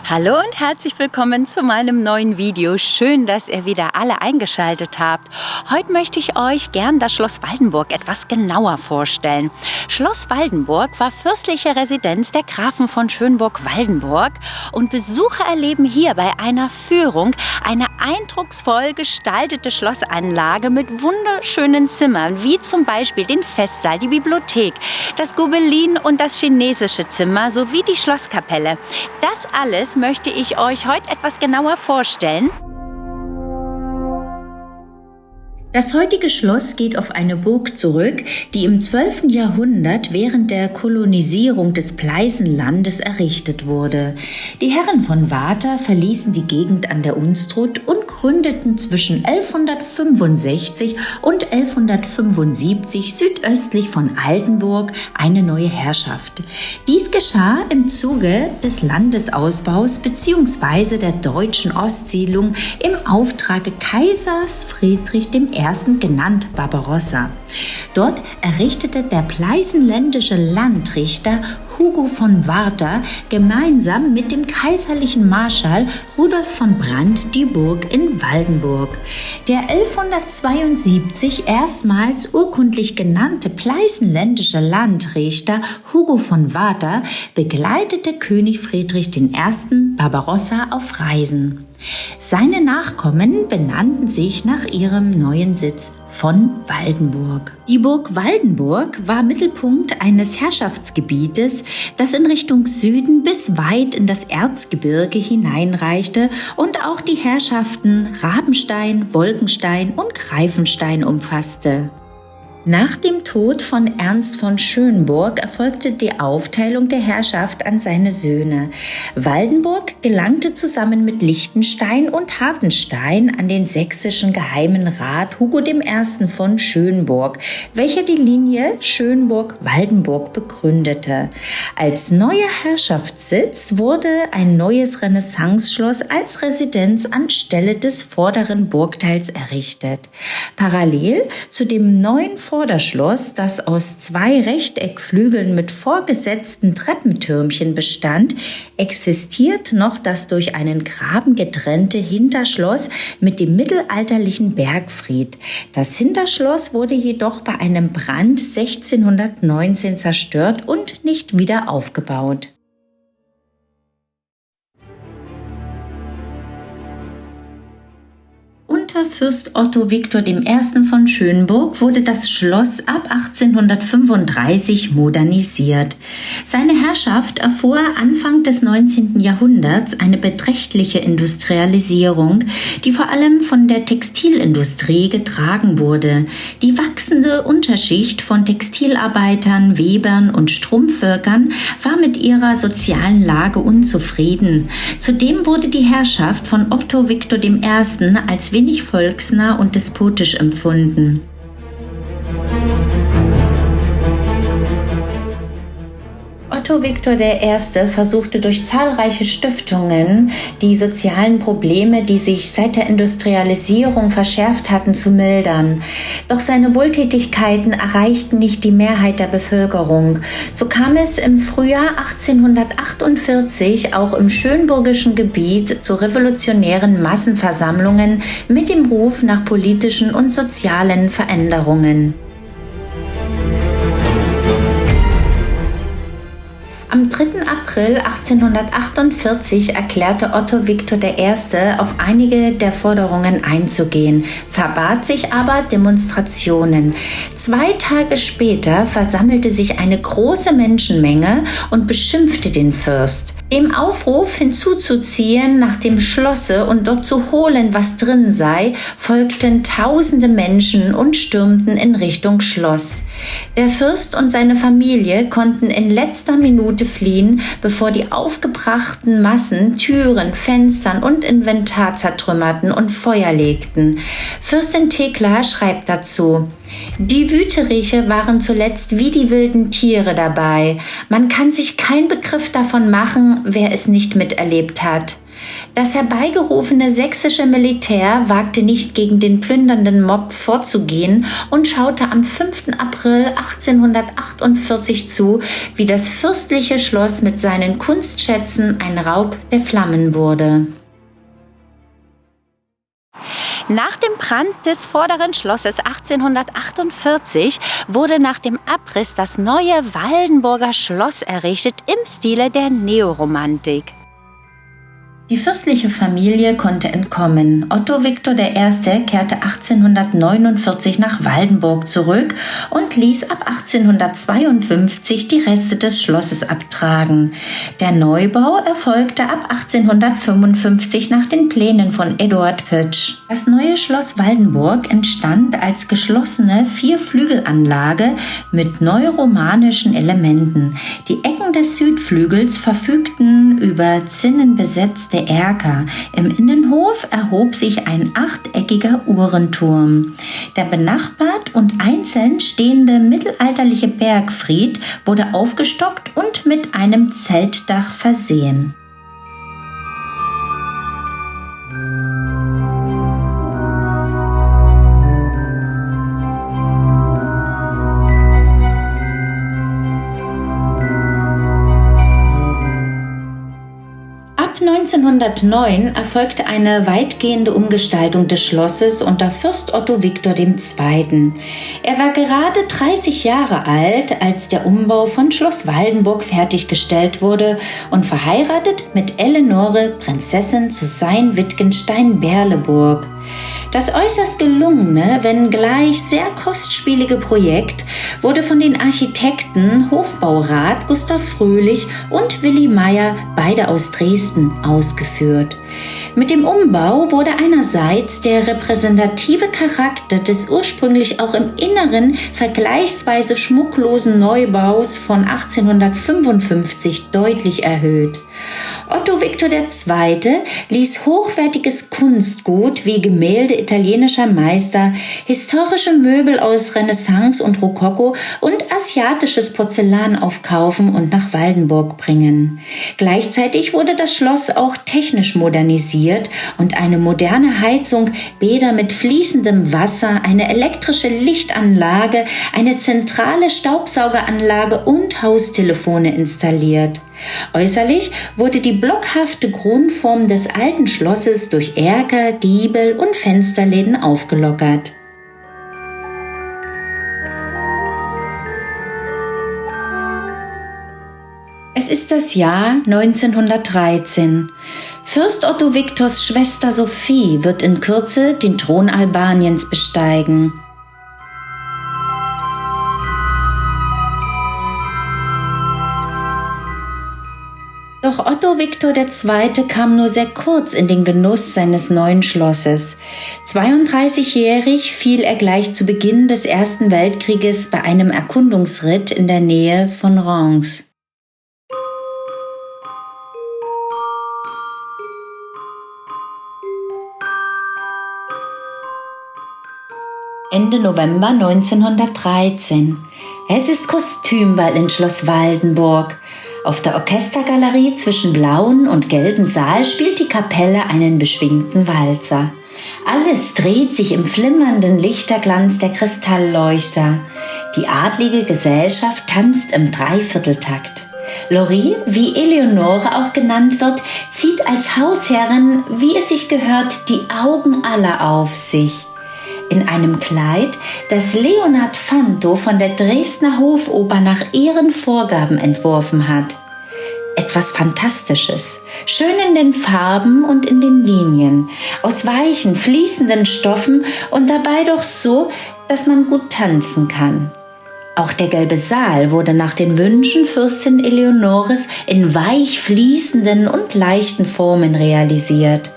Hallo und herzlich willkommen zu meinem neuen Video. Schön, dass ihr wieder alle eingeschaltet habt. Heute möchte ich euch gern das Schloss Waldenburg etwas genauer vorstellen. Schloss Waldenburg war fürstliche Residenz der Grafen von Schönburg-Waldenburg und Besucher erleben hier bei einer Führung eine eindrucksvoll gestaltete Schlossanlage mit wunderschönen Zimmern, wie zum Beispiel den Festsaal, die Bibliothek, das Gobelin und das chinesische Zimmer sowie die Schlosskapelle. Das alles möchte ich euch heute etwas genauer vorstellen. Das heutige Schloss geht auf eine Burg zurück, die im 12. Jahrhundert während der Kolonisierung des Pleißenlandes errichtet wurde. Die Herren von Warta verließen die Gegend an der Unstrut und gründeten zwischen 1165 und 1175 südöstlich von Altenburg eine neue Herrschaft. Dies geschah im Zuge des Landesausbaus bzw. der deutschen Ostsiedlung im Auftrage Kaisers Friedrich I., genannt Barbarossa. Dort errichtete der pleißenländische Landrichter Hugo von Warta gemeinsam mit dem kaiserlichen Marschall Rudolf von Brandt die Burg in Waldenburg. Der 1172 erstmals urkundlich genannte pleißenländische Landrichter Hugo von Warta begleitete König Friedrich I. Barbarossa auf Reisen. Seine Nachkommen benannten sich nach ihrem neuen Sitz von Waldenburg. Die Burg Waldenburg war Mittelpunkt eines Herrschaftsgebietes, das in Richtung Süden bis weit in das Erzgebirge hineinreichte und auch die Herrschaften Rabenstein, Wolkenstein und Greifenstein umfasste. Nach dem Tod von Ernst von Schönburg erfolgte die Aufteilung der Herrschaft an seine Söhne. Waldenburg gelangte zusammen mit Liechtenstein und Hartenstein an den sächsischen Geheimen Rat Hugo I. von Schönburg, welcher die Linie Schönburg-Waldenburg begründete. Als neuer Herrschaftssitz wurde ein neues Renaissanceschloss als Residenz anstelle des vorderen Burgteils errichtet. Parallel zu dem neuen Vorderschloss, das aus 2 Rechteckflügeln mit vorgesetzten Treppentürmchen bestand, existiert noch das durch einen Graben getrennte Hinterschloss mit dem mittelalterlichen Bergfried. Das Hinterschloss wurde jedoch bei einem Brand 1619 zerstört und nicht wieder aufgebaut. Unter Fürst Otto Viktor I. von Schönburg wurde das Schloss ab 1835 modernisiert. Seine Herrschaft erfuhr Anfang des 19. Jahrhunderts eine beträchtliche Industrialisierung, die vor allem von der Textilindustrie getragen wurde. Die wachsende Unterschicht von Textilarbeitern, Webern und Strumpfwirkern war mit ihrer sozialen Lage unzufrieden. Zudem wurde die Herrschaft von Otto Viktor I. als wenig volksnah und despotisch empfunden. Otto Viktor I. versuchte durch zahlreiche Stiftungen die sozialen Probleme, die sich seit der Industrialisierung verschärft hatten, zu mildern. Doch seine Wohltätigkeiten erreichten nicht die Mehrheit der Bevölkerung. So kam es im Frühjahr 1848 auch im schönburgischen Gebiet zu revolutionären Massenversammlungen mit dem Ruf nach politischen und sozialen Veränderungen. Am 3. April 1848 erklärte Otto Viktor I. auf einige der Forderungen einzugehen, verbat sich aber Demonstrationen. 2 Tage später versammelte sich eine große Menschenmenge und beschimpfte den Fürst. Dem Aufruf hinzuzuziehen nach dem Schlosse und dort zu holen, was drin sei, folgten tausende Menschen und stürmten in Richtung Schloss. Der Fürst und seine Familie konnten in letzter Minute fliehen, bevor die aufgebrachten Massen Türen, Fenstern und Inventar zertrümmerten und Feuer legten. Fürstin Thekla schreibt dazu: Die Wüteriche waren zuletzt wie die wilden Tiere dabei. Man kann sich keinen Begriff davon machen, wer es nicht miterlebt hat. Das herbeigerufene sächsische Militär wagte nicht gegen den plündernden Mob vorzugehen und schaute am 5. April 1848 zu, wie das fürstliche Schloss mit seinen Kunstschätzen ein Raub der Flammen wurde. Nach dem Brand des Vorderen Schlosses 1848 wurde nach dem Abriss das neue Waldenburger Schloss errichtet im Stile der Neoromantik. Die fürstliche Familie konnte entkommen. Otto Viktor I. kehrte 1849 nach Waldenburg zurück und ließ ab 1852 die Reste des Schlosses abtragen. Der Neubau erfolgte ab 1855 nach den Plänen von Eduard Pötsch. Das neue Schloss Waldenburg entstand als geschlossene Vierflügelanlage mit neuromanischen Elementen. Die Ecken des Südflügels verfügten über zinnenbesetzte Erker. Im Innenhof erhob sich ein achteckiger Uhrenturm. Der benachbart und einzeln stehende mittelalterliche Bergfried wurde aufgestockt und mit einem Zeltdach versehen. Ab 1909 erfolgte eine weitgehende Umgestaltung des Schlosses unter Fürst Otto Viktor II. Er war gerade 30 Jahre alt, als der Umbau von Schloss Waldenburg fertiggestellt wurde und verheiratet mit Eleonore, Prinzessin zu Sayn-Wittgenstein-Berleburg. Das äußerst gelungene, wenngleich sehr kostspielige Projekt wurde von den Architekten Hofbaurat Gustav Fröhlich und Willi Meyer, beide aus Dresden, ausgeführt. Mit dem Umbau wurde einerseits der repräsentative Charakter des ursprünglich auch im Inneren vergleichsweise schmucklosen Neubaus von 1855 deutlich erhöht. Otto Viktor II. Ließ hochwertiges Kunstgut wie Gemälde italienischer Meister, historische Möbel aus Renaissance und Rokoko und asiatisches Porzellan aufkaufen und nach Waldenburg bringen. Gleichzeitig wurde das Schloss auch technisch modernisiert und eine moderne Heizung, Bäder mit fließendem Wasser, eine elektrische Lichtanlage, eine zentrale Staubsaugeranlage und Haustelefone installiert. Äußerlich wurde die blockhafte Grundform des alten Schlosses durch Erker, Giebel und Fensterläden aufgelockert. Es ist das Jahr 1913. Fürst Otto Viktors Schwester Sophie wird in Kürze den Thron Albaniens besteigen. Doch Otto Viktor II. Kam nur sehr kurz in den Genuss seines neuen Schlosses. 32-jährig fiel er gleich zu Beginn des Ersten Weltkrieges bei einem Erkundungsritt in der Nähe von Reims. Ende November 1913. Es ist Kostümball in Schloss Waldenburg. Auf der Orchestergalerie zwischen blauem und gelbem Saal spielt die Kapelle einen beschwingten Walzer. Alles dreht sich im flimmernden Lichterglanz der Kristallleuchter. Die adlige Gesellschaft tanzt im Dreivierteltakt. Laurie, wie Eleonore auch genannt wird, zieht als Hausherrin, wie es sich gehört, die Augen aller auf sich. In einem Kleid, das Leonhard Fanto von der Dresdner Hofoper nach ihren Vorgaben entworfen hat. Etwas Fantastisches, schön in den Farben und in den Linien, aus weichen, fließenden Stoffen und dabei doch so, dass man gut tanzen kann. Auch der gelbe Saal wurde nach den Wünschen Fürstin Eleonores in weich fließenden und leichten Formen realisiert.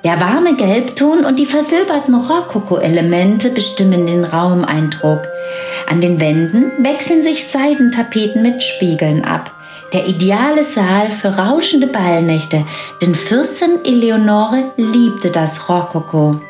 Der warme Gelbton und die versilberten Rokoko-Elemente bestimmen den Raumeindruck. An den Wänden wechseln sich Seidentapeten mit Spiegeln ab. Der ideale Saal für rauschende Ballnächte, denn Fürstin Eleonore liebte das Rokoko.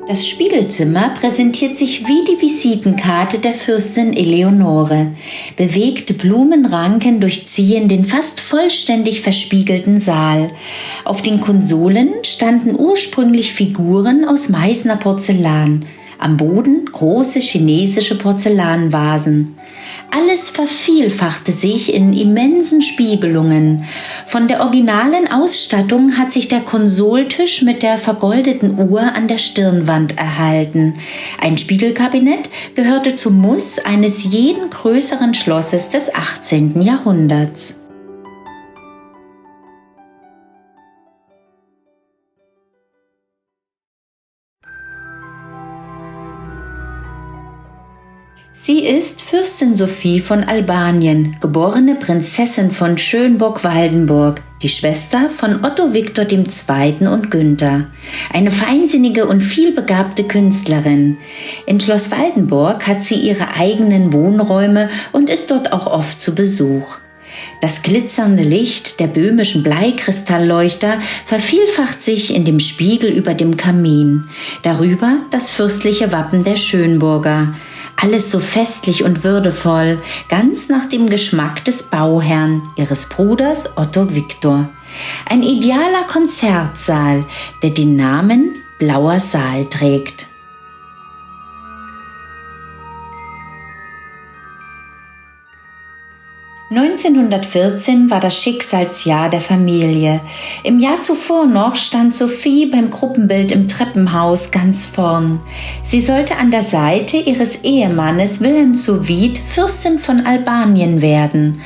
Das Spiegelzimmer präsentiert sich wie die Visitenkarte der Fürstin Eleonore. Bewegte Blumenranken durchziehen den fast vollständig verspiegelten Saal. Auf den Konsolen standen ursprünglich Figuren aus Meißner Porzellan. Am Boden große chinesische Porzellanvasen. Alles vervielfachte sich in immensen Spiegelungen. Von der originalen Ausstattung hat sich der Konsoltisch mit der vergoldeten Uhr an der Stirnwand erhalten. Ein Spiegelkabinett gehörte zum Muss eines jeden größeren Schlosses des 18. Jahrhunderts. Sie ist Fürstin Sophie von Albanien, geborene Prinzessin von Schönborg-Waldenburg, die Schwester von Otto Viktor II. Und Günther, eine feinsinnige und vielbegabte Künstlerin. In Schloss Waldenburg hat sie ihre eigenen Wohnräume und ist dort auch oft zu Besuch. Das glitzernde Licht der böhmischen Bleikristallleuchter vervielfacht sich in dem Spiegel über dem Kamin. Darüber das fürstliche Wappen der Schönburger. Alles so festlich und würdevoll, ganz nach dem Geschmack des Bauherrn, ihres Bruders Otto Viktor. Ein idealer Konzertsaal, der den Namen Blauer Saal trägt. 1914 war das Schicksalsjahr der Familie. Im Jahr zuvor noch stand Sophie beim Gruppenbild im Treppenhaus ganz vorn. Sie sollte an der Seite ihres Ehemannes Wilhelm zu Wied Fürstin von Albanien werden.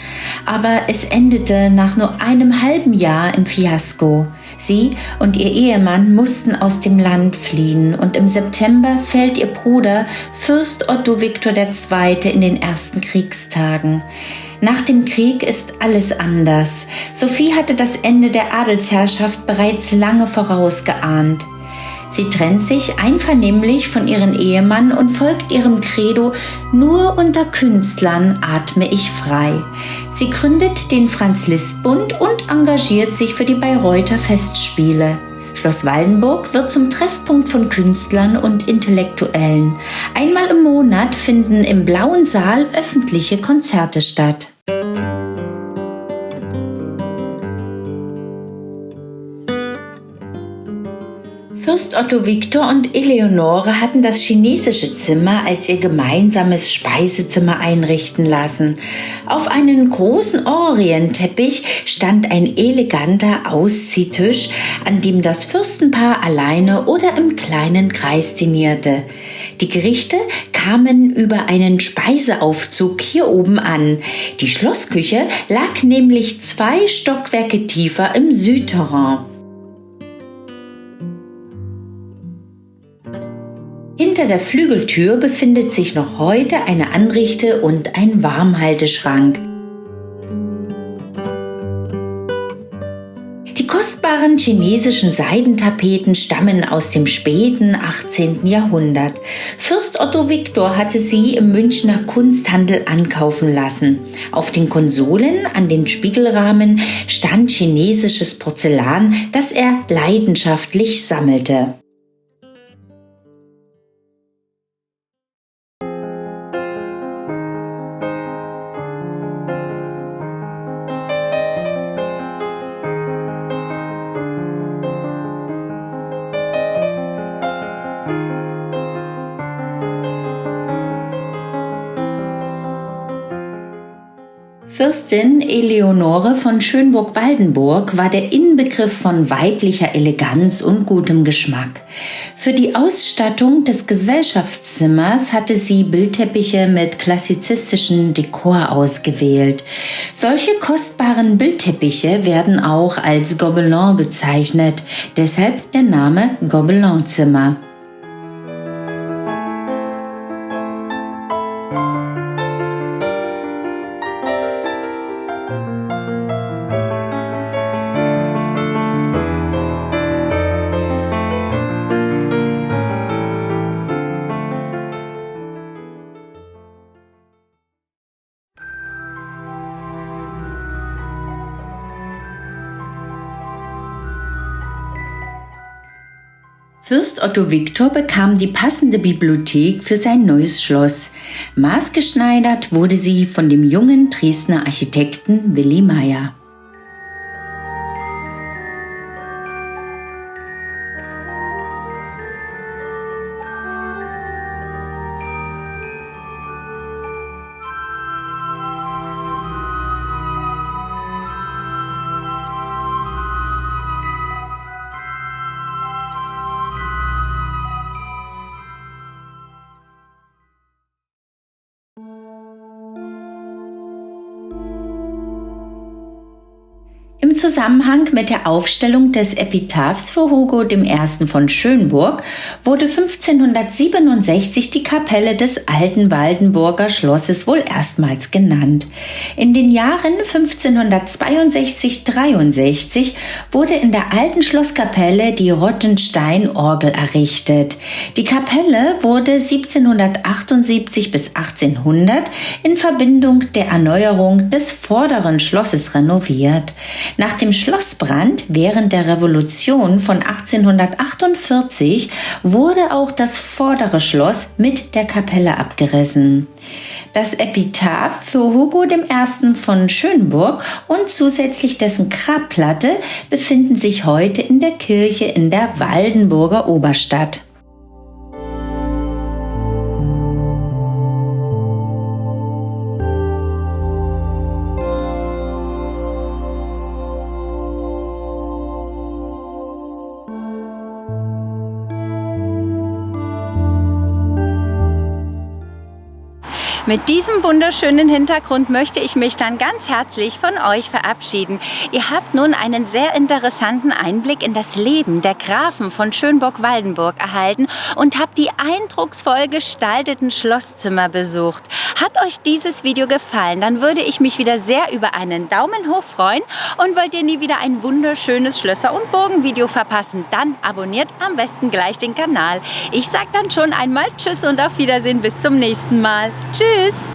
Aber es endete nach nur einem halben Jahr im Fiasko. Sie und ihr Ehemann mussten aus dem Land fliehen und im September fällt ihr Bruder Fürst Otto Viktor II. In den ersten Kriegstagen. Nach dem Krieg ist alles anders. Sophie hatte das Ende der Adelsherrschaft bereits lange vorausgeahnt. Sie trennt sich einvernehmlich von ihrem Ehemann und folgt ihrem Credo: Nur unter Künstlern atme ich frei. Sie gründet den Franz-Liszt-Bund und engagiert sich für die Bayreuther Festspiele. Schloss Waldenburg wird zum Treffpunkt von Künstlern und Intellektuellen. Einmal im Monat finden im Blauen Saal öffentliche Konzerte statt. Fürst Otto Viktor und Eleonore hatten das chinesische Zimmer als ihr gemeinsames Speisezimmer einrichten lassen. Auf einem großen Orientteppich stand ein eleganter Ausziehtisch, an dem das Fürstenpaar alleine oder im kleinen Kreis dinierte. Die Gerichte kamen über einen Speiseaufzug hier oben an. Die Schlossküche lag nämlich 2 Stockwerke tiefer im Südterrain. Hinter der Flügeltür befindet sich noch heute eine Anrichte und ein Warmhalteschrank. Die kostbaren chinesischen Seidentapeten stammen aus dem späten 18. Jahrhundert. Fürst Otto Viktor hatte sie im Münchner Kunsthandel ankaufen lassen. Auf den Konsolen an den Spiegelrahmen stand chinesisches Porzellan, das er leidenschaftlich sammelte. Fürstin Eleonore von Schönburg-Waldenburg war der Inbegriff von weiblicher Eleganz und gutem Geschmack. Für die Ausstattung des Gesellschaftszimmers hatte sie Bildteppiche mit klassizistischem Dekor ausgewählt. Solche kostbaren Bildteppiche werden auch als Gobelin bezeichnet, deshalb der Name Gobelinzimmer. Fürst Otto Viktor bekam die passende Bibliothek für sein neues Schloss. Maßgeschneidert wurde sie von dem jungen Dresdner Architekten Willy Meyer. Im Zusammenhang mit der Aufstellung des Epitaphs für Hugo I. von Schönburg wurde 1567 die Kapelle des alten Waldenburger Schlosses wohl erstmals genannt. In den Jahren 1562–63 wurde in der alten Schlosskapelle die Rottenstein-Orgel errichtet. Die Kapelle wurde 1778 bis 1800 in Verbindung der Erneuerung des vorderen Schlosses renoviert. Nach dem Schlossbrand während der Revolution von 1848 wurde auch das vordere Schloss mit der Kapelle abgerissen. Das Epitaph für Hugo I. von Schönburg und zusätzlich dessen Grabplatte befinden sich heute in der Kirche in der Waldenburger Oberstadt. Mit diesem wunderschönen Hintergrund möchte ich mich dann ganz herzlich von euch verabschieden. Ihr habt nun einen sehr interessanten Einblick in das Leben der Grafen von Schönburg-Waldenburg erhalten und habt die eindrucksvoll gestalteten Schlosszimmer besucht. Hat euch dieses Video gefallen, dann würde ich mich wieder sehr über einen Daumen hoch freuen. Und wollt ihr nie wieder ein wunderschönes Schlösser- und Burgenvideo verpassen, dann abonniert am besten gleich den Kanal. Ich sage dann schon einmal Tschüss und auf Wiedersehen bis zum nächsten Mal. Tschüss!